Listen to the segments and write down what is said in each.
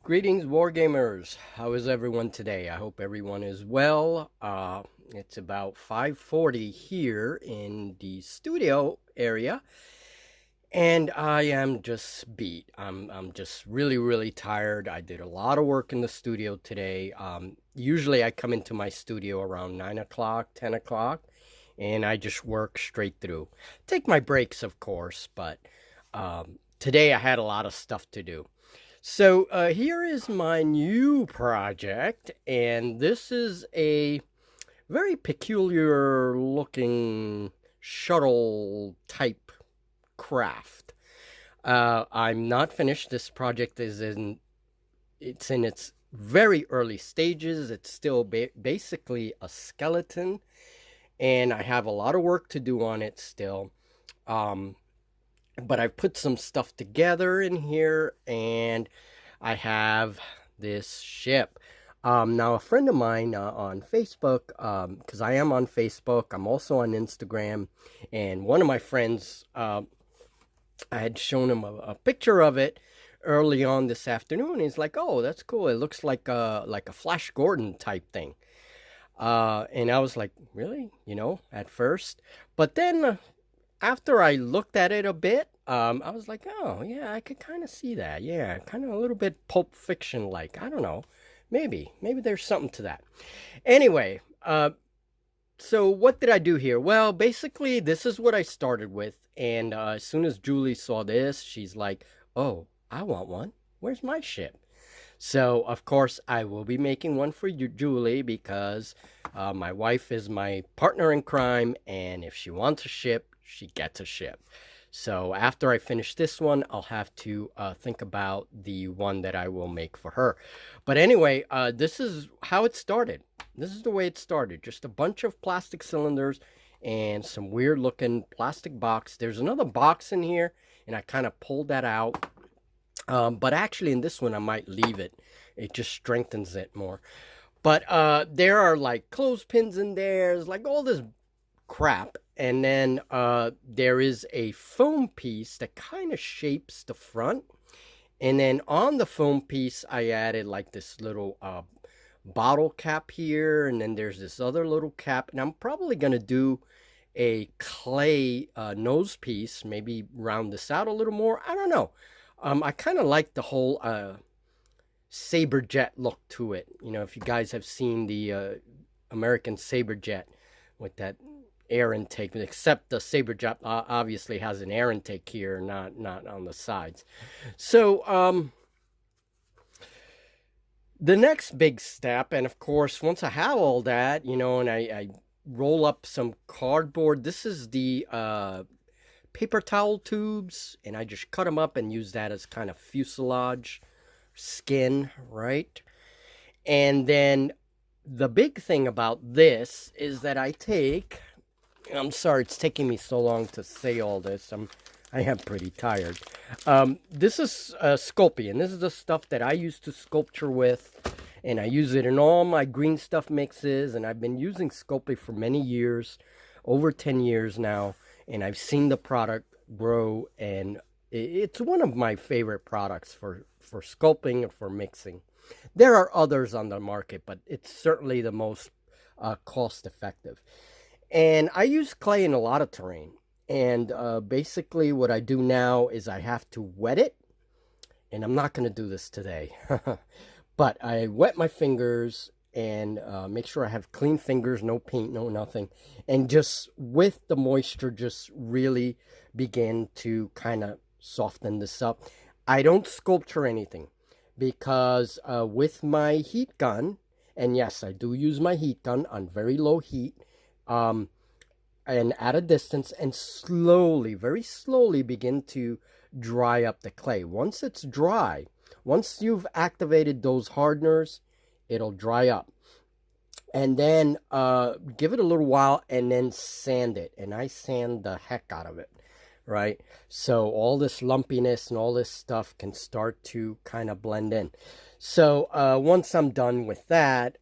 Greetings, wargamers. How is everyone today? I hope everyone is well. It's about 5:40 here in the studio area, and I am just beat. I'm just really tired. I did a lot of work in the studio today. Usually I come into my studio around 9 o'clock, 10 o'clock, and I just work straight through. Take my breaks, of course, but today I had a lot of stuff to do. So here is my new project, and this is a very peculiar looking shuttle type craft. I'm not finished. This project it's in its very early stages. It's still basically a skeleton, and I have a lot of work to do on it still. But I've put some stuff together in here, and I have this ship. Now, a friend of mine on Facebook, because I am on Facebook, I'm also on Instagram, and one of my friends, I had shown him a picture of it early on this afternoon. He's like, "Oh, that's cool. It looks like a Flash Gordon type thing." And I was like, "Really?" At first, but then after I looked at it a bit, I was like, oh, yeah, I could kind of see that. Yeah, kind of a little bit Pulp Fiction-like. I don't know. Maybe there's something to that. Anyway, so what did I do here? Well, basically, this is what I started with. And as soon as Julie saw this, she's like, oh, I want one. Where's my ship? So, of course, I will be making one for you, Julie, because my wife is my partner in crime. And if she wants a ship, she gets a ship. So after I finish this one, I'll have to think about the one that I will make for her. But anyway, this is how it started. This is the way it started. Just a bunch of plastic cylinders and some weird looking plastic box. There's another box in here, and I kind of pulled that out. But actually in this one, I might leave it. It just strengthens it more. But there are like clothespins in there. There's like all this crap. And then there is a foam piece that kind of shapes the front. And then on the foam piece, I added like this little bottle cap here. And then there's this other little cap. And I'm probably going to do a clay nose piece, maybe round this out a little more. I don't know. I kind of like the whole Saberjet look to it. If you guys have seen the American Saberjet with that air intake, except the Saberjet obviously has an air intake here, not on the sides. So the next big step, and of course once I have all that, and I roll up some cardboard. This is the paper towel tubes, and I just cut them up and use that as kind of fuselage skin, right? And then the big thing about this is that I'm sorry it's taking me so long to say all this. I am pretty tired. This is Sculpey, this is the stuff that I used to sculpture with, and I use it in all my green stuff mixes, and I've been using Sculpey for many years, over 10 years now, and I've seen the product grow, and it's one of my favorite products for sculpting and for mixing. There are others on the market, but it's certainly the most cost effective. And I use clay in a lot of terrain. And basically what I do now is I have to wet it. And I'm not going to do this today. But I wet my fingers and make sure I have clean fingers, no paint, no nothing. And just with the moisture, just really begin to kind of soften this up. I don't sculpture anything because with my heat gun, and yes, I do use my heat gun on very low heat, and at a distance, and slowly, very slowly begin to dry up the clay. Once it's dry, once you've activated those hardeners, it'll dry up. And then give it a little while and then sand it. And I sand the heck out of it, right? So all this lumpiness and all this stuff can start to kind of blend in. So once I'm done with that,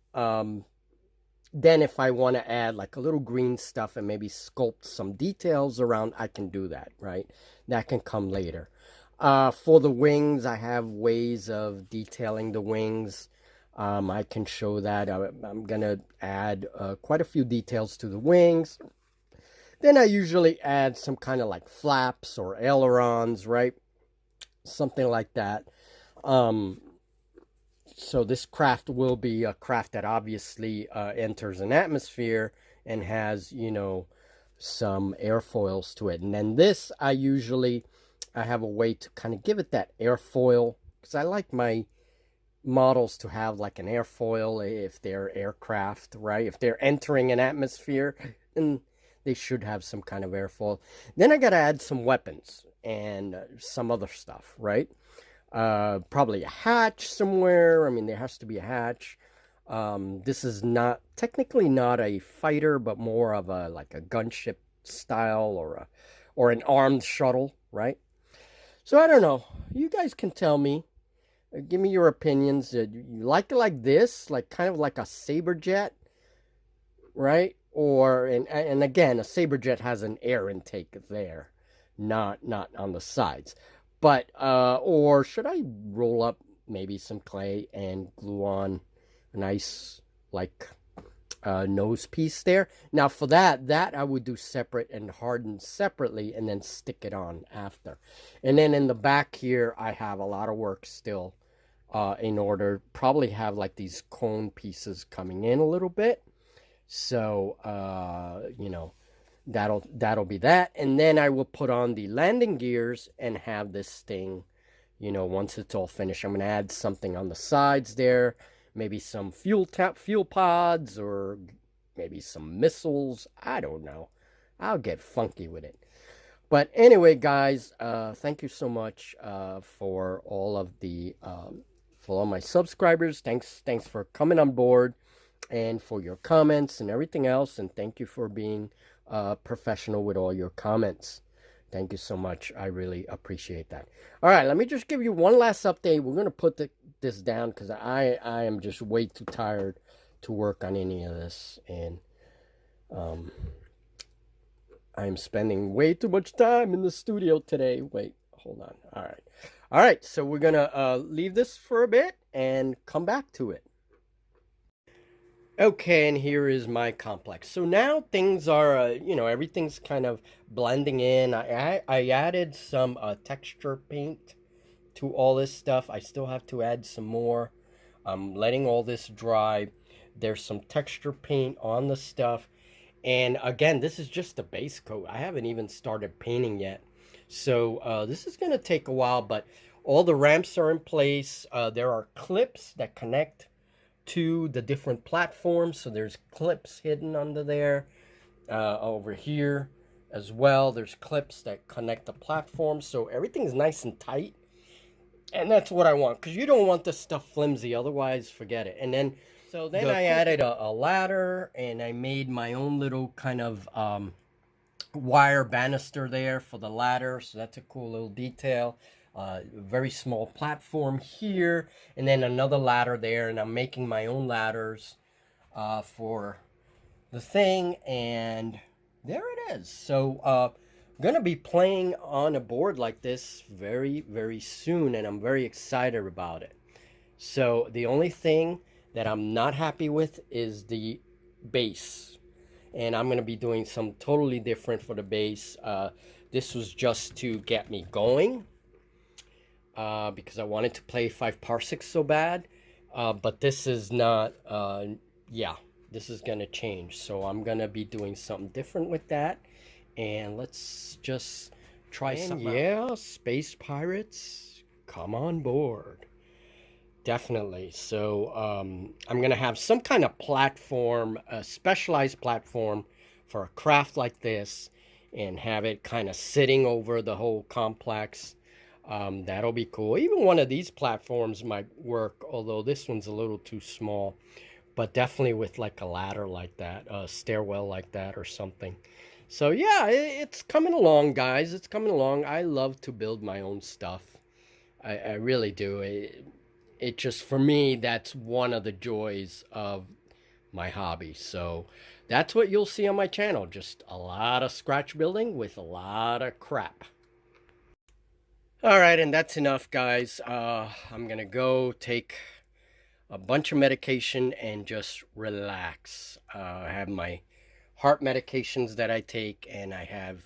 then if I want to add like a little green stuff and maybe sculpt some details around, I can do that, right? That can come later. For the wings, I have ways of detailing the wings. I can show that. I'm gonna add quite a few details to the wings. Then I usually add some kind of like flaps or ailerons, right? Something like that. Um, so this craft will be a craft that obviously enters an atmosphere and has, you know, some airfoils to it. And then this, I have a way to kind of give it that airfoil because I like my models to have like an airfoil if they're aircraft, right? If they're entering an atmosphere, then they should have some kind of airfoil. Then I got to add some weapons and some other stuff, right? Probably a hatch somewhere. I mean, there has to be a hatch. This is not technically not a fighter, but more of a like a gunship style or an armed shuttle, right? So I don't know. You guys can tell me. Give me your opinions. You like it like this, like kind of like a saber jet, right? Or and again, a saber jet has an air intake there, not on the sides. But or should I roll up maybe some clay and glue on a nice like nose piece there? Now for that I would do separate and harden separately and then stick it on after. And then in the back here, I have a lot of work still in order, probably have like these cone pieces coming in a little bit. So, you know, that'll be that. And then I will put on the landing gears and have this thing, you know, once it's all finished, I'm going to add something on the sides there, maybe some fuel pods or maybe some missiles. I don't know. I'll get funky with it. But anyway, guys, thank you so much for all of the for all my subscribers. Thanks for coming on board and for your comments and everything else. And thank you for being professional with all your comments. Thank you so much. I really appreciate that. All right, let me just give you one last update. We're going to put this down because I am just way too tired to work on any of this. And I'm spending way too much time in the studio today. Wait, hold on. All right. All right, so we're going to leave this for a bit and come back to it. Okay, and here is my complex. So now things are, you know, everything's kind of blending in. I added some texture paint to all this stuff. I still have to add some more. I'm letting all this dry. There's some texture paint on the stuff. And again, this is just the base coat. I haven't even started painting yet. So this is going to take a while, but all the ramps are in place. There are clips that connect to the different platforms. So there's clips hidden under there. Over here as well, there's clips that connect the platforms. So everything's nice and tight. And that's what I want, because you don't want this stuff flimsy. Otherwise, forget it. And then, so then I added a ladder, and I made my own little kind of wire banister there for the ladder. So that's a cool little detail. Very small platform here, and then another ladder there. And I'm making my own ladders for the thing. And there it is. So I'm gonna be playing on a board like this very, very soon, and I'm very excited about it. So the only thing that I'm not happy with is the base, and I'm gonna be doing some totally different for the base. This was just to get me going because I wanted to play 5 parsecs so bad, but this is not, yeah, this is gonna change. So I'm gonna be doing something different with that. And let's just try something. Yeah, space pirates, come on board. Definitely. So I'm going to have some kind of platform, a specialized platform for a craft like this, and have it kind of sitting over the whole complex. That'll be cool. Even one of these platforms might work, although this one's a little too small. But definitely with like a ladder like that, a stairwell like that or something. So yeah, it's coming along, guys. It's coming along. I love to build my own stuff. I really do. It just, for me, that's one of the joys of my hobby. So that's what you'll see on my channel. Just a lot of scratch building with a lot of crap. All right, and that's enough, guys. I'm gonna go take a bunch of medication and just relax. I have my heart medications that I take, and I've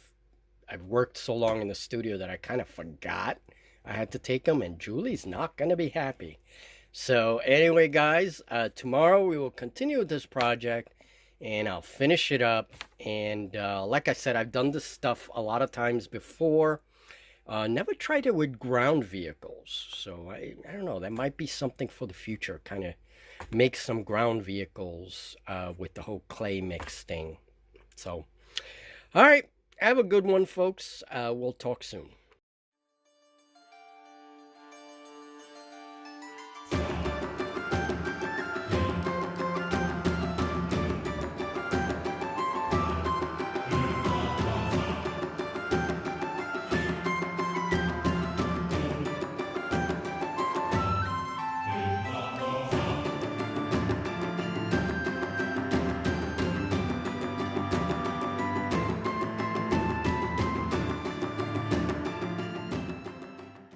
worked so long in the studio that I kind of forgot I had to take them, and Julie's not gonna be happy. So anyway, guys, tomorrow we will continue with this project, and I'll finish it up. And like I said, I've done this stuff a lot of times before. Never tried it with ground vehicles, so I don't know. That might be something for the future. Kind of make some ground vehicles with the whole clay mix thing. So, all right, have a good one, folks. We'll talk soon.